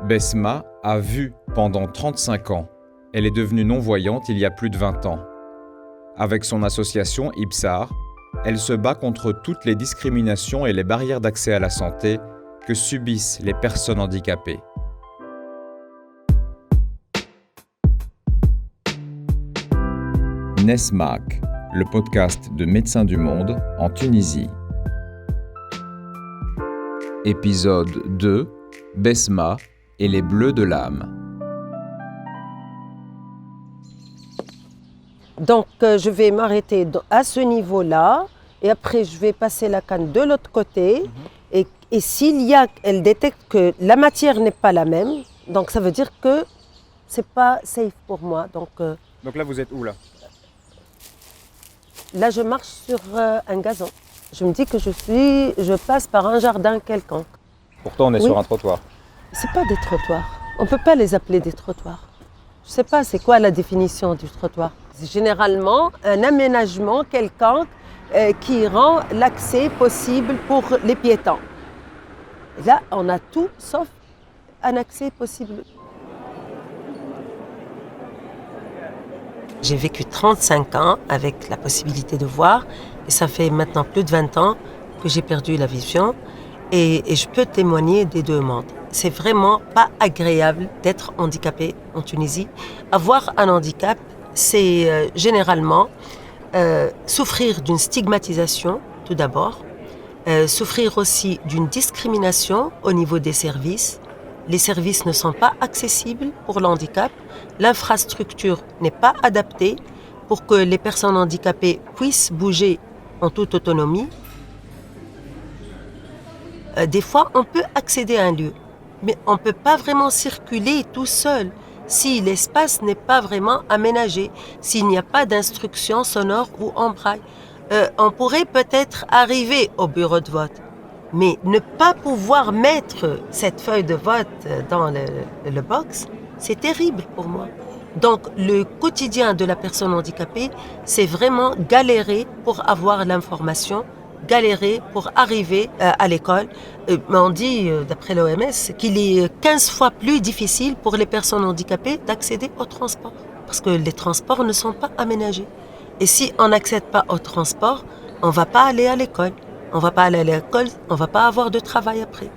Besma a vu pendant 35 ans. Elle est devenue non-voyante il y a plus de 20 ans. Avec son association IPSAR, elle se bat contre toutes les discriminations et les barrières d'accès à la santé que subissent les personnes handicapées. Nesmak, le podcast de Médecins du Monde en Tunisie. Épisode 2, Besma et les bleus de l'âme. Donc, je vais m'arrêter à ce niveau-là et après, je vais passer la canne de l'autre côté. Et elle détecte que la matière n'est pas la même, donc ça veut dire que c'est pas safe pour moi. Donc là, vous êtes où là ? Là, je marche sur un gazon. Je me dis que je passe par un jardin quelconque. Pourtant, on est sur un trottoir. C'est pas des trottoirs. On peut pas les appeler des trottoirs. Je sais pas, c'est quoi la définition du trottoir ? C'est généralement un aménagement quelconque qui rend l'accès possible pour les piétons. Et là, on a tout sauf un accès possible. J'ai vécu 35 ans avec la possibilité de voir et ça fait maintenant plus de 20 ans que j'ai perdu la vision et je peux témoigner des deux mondes. C'est vraiment pas agréable d'être handicapé en Tunisie. Avoir un handicap, c'est généralement souffrir d'une stigmatisation tout d'abord, souffrir aussi d'une discrimination au niveau des services. Les services ne sont pas accessibles pour le handicap. L'infrastructure n'est pas adaptée pour que les personnes handicapées puissent bouger en toute autonomie. Des fois, on peut accéder à un lieu, mais on ne peut pas vraiment circuler tout seul si l'espace n'est pas vraiment aménagé, s'il n'y a pas d'instruction sonore ou en braille. On pourrait peut-être arriver au bureau de vote, mais ne pas pouvoir mettre cette feuille de vote dans le box, c'est terrible pour moi. Donc, le quotidien de la personne handicapée, c'est vraiment galérer pour avoir l'information, galérer pour arriver à l'école. On dit, d'après l'OMS, qu'il est 15 fois plus difficile pour les personnes handicapées d'accéder au transport, parce que les transports ne sont pas aménagés. Et si on n'accède pas au transport, on ne va pas aller à l'école. On ne va pas aller à l'école, on ne va pas avoir de travail après.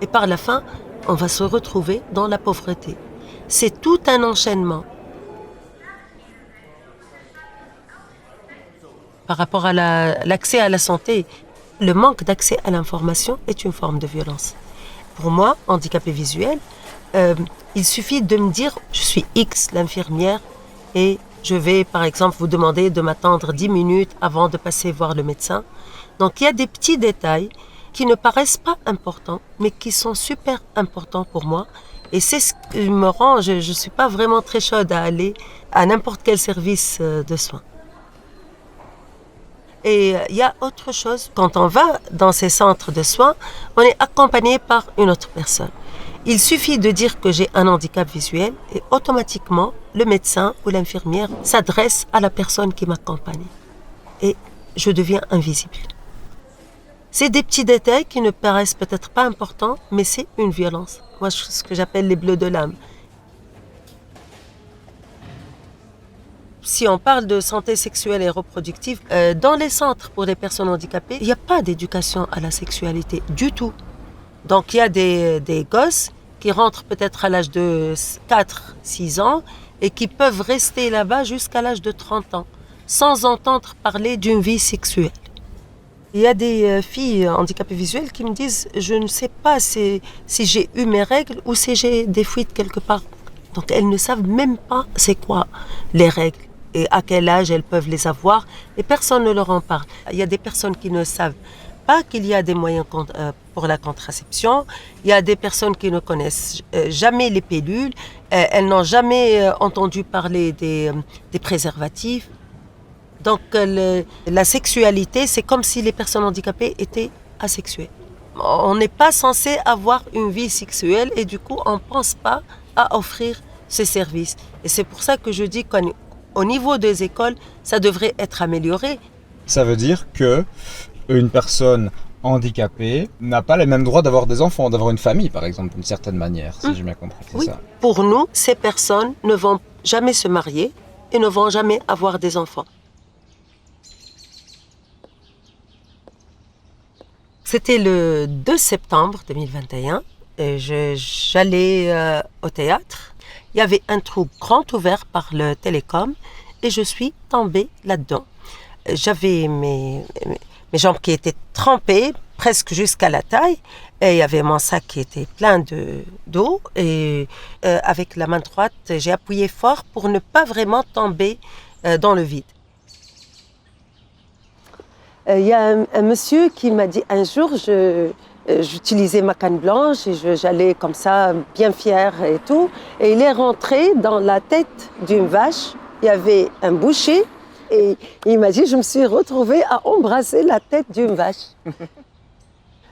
Et par la fin, on va se retrouver dans la pauvreté. C'est tout un enchaînement. Par rapport à l'accès à la santé, le manque d'accès à l'information est une forme de violence. Pour moi, handicapé visuel, il suffit de me dire « je suis X, l'infirmière » et je vais par exemple vous demander de m'attendre 10 minutes avant de passer voir le médecin. Donc il y a des petits détails qui ne paraissent pas importants, mais qui sont super importants pour moi. Et c'est ce qui me rend, je ne suis pas vraiment très chaude à aller à n'importe quel service de soins. Et il y a autre chose, quand on va dans ces centres de soins, on est accompagné par une autre personne. Il suffit de dire que j'ai un handicap visuel et automatiquement, le médecin ou l'infirmière s'adresse à la personne qui m'accompagne. Et je deviens invisible. C'est des petits détails qui ne paraissent peut-être pas importants, mais c'est une violence. Moi, ce que j'appelle les bleus de l'âme. Si on parle de santé sexuelle et reproductive, dans les centres pour les personnes handicapées, il n'y a pas d'éducation à la sexualité du tout. Donc il y a des gosses qui rentrent peut-être à l'âge de 4-6 ans et qui peuvent rester là-bas jusqu'à l'âge de 30 ans, sans entendre parler d'une vie sexuelle. Il y a des filles handicapées visuelles qui me disent « je ne sais pas si j'ai eu mes règles ou si j'ai des fuites quelque part ». Donc elles ne savent même pas c'est quoi les règles et à quel âge elles peuvent les avoir et personne ne leur en parle. Il y a des personnes qui ne savent pas qu'il y a des moyens pour la contraception. Il y a des personnes qui ne connaissent jamais les pilules. Elles n'ont jamais entendu parler des préservatifs. Donc la sexualité, c'est comme si les personnes handicapées étaient asexuées. On n'est pas censé avoir une vie sexuelle et du coup, on ne pense pas à offrir ces services. Et c'est pour ça que je dis qu'au niveau des écoles, ça devrait être amélioré. Ça veut dire que une personne handicapé n'a pas les mêmes droits d'avoir des enfants, d'avoir une famille, par exemple, d'une certaine manière, si j'ai bien compris. C'est Oui. ça. Pour nous, ces personnes ne vont jamais se marier et ne vont jamais avoir des enfants. C'était le 2 septembre 2021. J'allais au théâtre. Il y avait un trou grand ouvert par le télécom et je suis tombée là-dedans. J'avais mes jambes qui étaient trempées presque jusqu'à la taille et il y avait mon sac qui était plein d'eau et avec la main droite, j'ai appuyé fort pour ne pas vraiment tomber dans le vide. Il y a un monsieur qui m'a dit un jour, j'utilisais ma canne blanche et j'allais comme ça, bien fière et tout. Et il est rentré dans la tête d'une vache. Il y avait un boucher et il m'a dit, je me suis retrouvée à embrasser la tête d'une vache.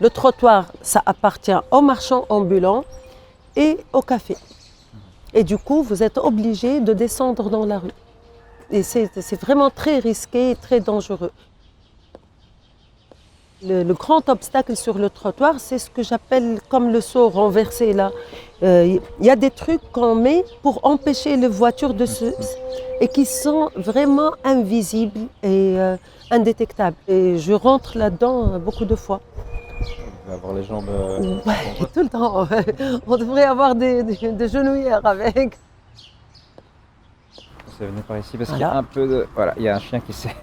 Le trottoir, ça appartient aux marchands ambulants et au café. Et du coup, vous êtes obligé de descendre dans la rue. Et c'est vraiment très risqué et très dangereux. Le grand obstacle sur le trottoir, c'est ce que j'appelle comme le seau renversé là. Il y a des trucs qu'on met pour empêcher les voitures de se... et qui sont vraiment invisibles et indétectables. Et je rentre là-dedans beaucoup de fois. On va avoir les jambes... Ouais, tout le temps. On devrait avoir des genouillères avec. C'est venu par ici parce Voilà. qu'il y a un peu de... Voilà, il y a un chien qui s'est...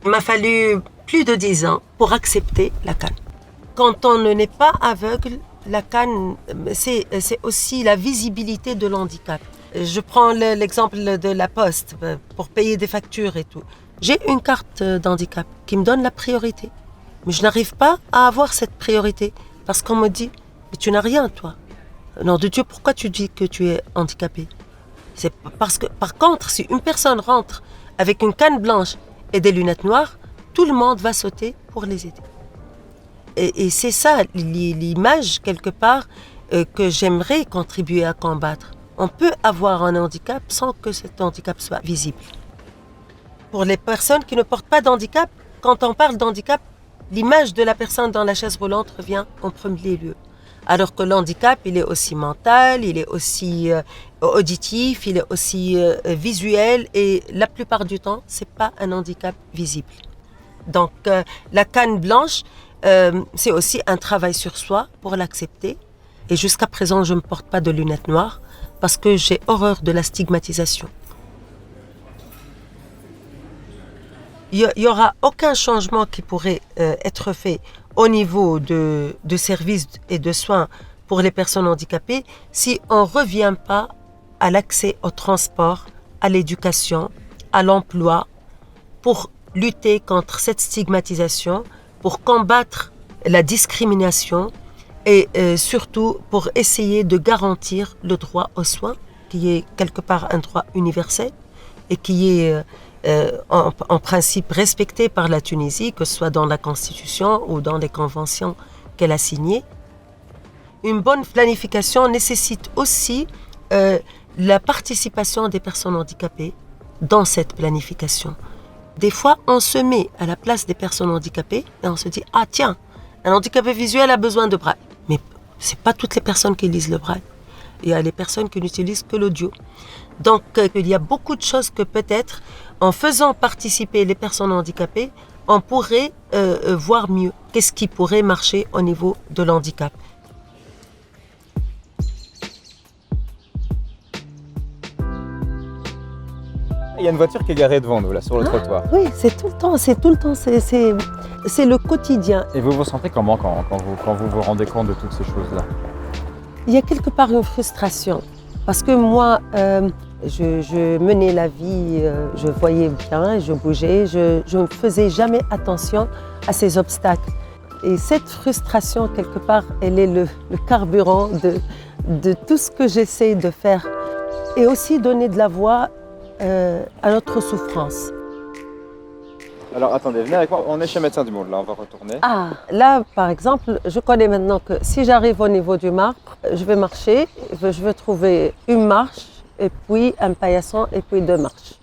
Il m'a fallu plus de 10 ans pour accepter la canne. Quand on n'est pas aveugle, la canne, c'est aussi la visibilité de l'handicap. Je prends l'exemple de la poste pour payer des factures et tout. J'ai une carte d'handicap qui me donne la priorité. Mais je n'arrive pas à avoir cette priorité parce qu'on me dit « Mais tu n'as rien, toi. Nom de Dieu, pourquoi tu dis que tu es handicapé ?» C'est parce que, par contre, si une personne rentre avec une canne blanche et des lunettes noires, tout le monde va sauter pour les aider. Et c'est ça l'image, quelque part, que j'aimerais contribuer à combattre. On peut avoir un handicap sans que cet handicap soit visible. Pour les personnes qui ne portent pas d'handicap, quand on parle d'handicap, l'image de la personne dans la chaise roulante revient en premier lieu. Alors que l'handicap, il est aussi mental, il est aussi auditif, il est aussi visuel et la plupart du temps, ce n'est pas un handicap visible. Donc la canne blanche, c'est aussi un travail sur soi pour l'accepter. Et jusqu'à présent, je ne porte pas de lunettes noires parce que j'ai horreur de la stigmatisation. Il n'y aura aucun changement qui pourrait être fait au niveau de services et de soins pour les personnes handicapées si on ne revient pas à l'accès au transport, à l'éducation, à l'emploi, pour lutter contre cette stigmatisation, pour combattre la discrimination et surtout pour essayer de garantir le droit aux soins, qui est quelque part un droit universel et qui est en principe respecté par la Tunisie, que ce soit dans la Constitution ou dans les conventions qu'elle a signées. Une bonne planification nécessite aussi la participation des personnes handicapées dans cette planification. Des fois, on se met à la place des personnes handicapées et on se dit « Ah tiens, un handicapé visuel a besoin de braille. » Mais ce n'est pas toutes les personnes qui lisent le braille. Il y a les personnes qui n'utilisent que l'audio. Donc, il y a beaucoup de choses que peut-être, en faisant participer les personnes handicapées, on pourrait voir mieux. Qu'est-ce qui pourrait marcher au niveau de l'handicap? Il y a une voiture qui est garée devant nous, là, sur le trottoir. Oui, c'est tout le temps, c'est le quotidien. Et vous vous sentez comment quand vous rendez compte de toutes ces choses-là? Il y a quelque part une frustration. Parce que moi, je menais la vie, je voyais bien, je bougeais, je ne faisais jamais attention à ces obstacles. Et cette frustration, quelque part, elle est le carburant de tout ce que j'essaie de faire. Et aussi donner de la voix à notre souffrance. Alors attendez, venez avec moi, on est chez Médecins du Monde, là, on va retourner. Ah, là, par exemple, je connais maintenant que si j'arrive au niveau du marbre, je vais marcher, je vais trouver une marche, et puis un paillasson, et puis 2 marches.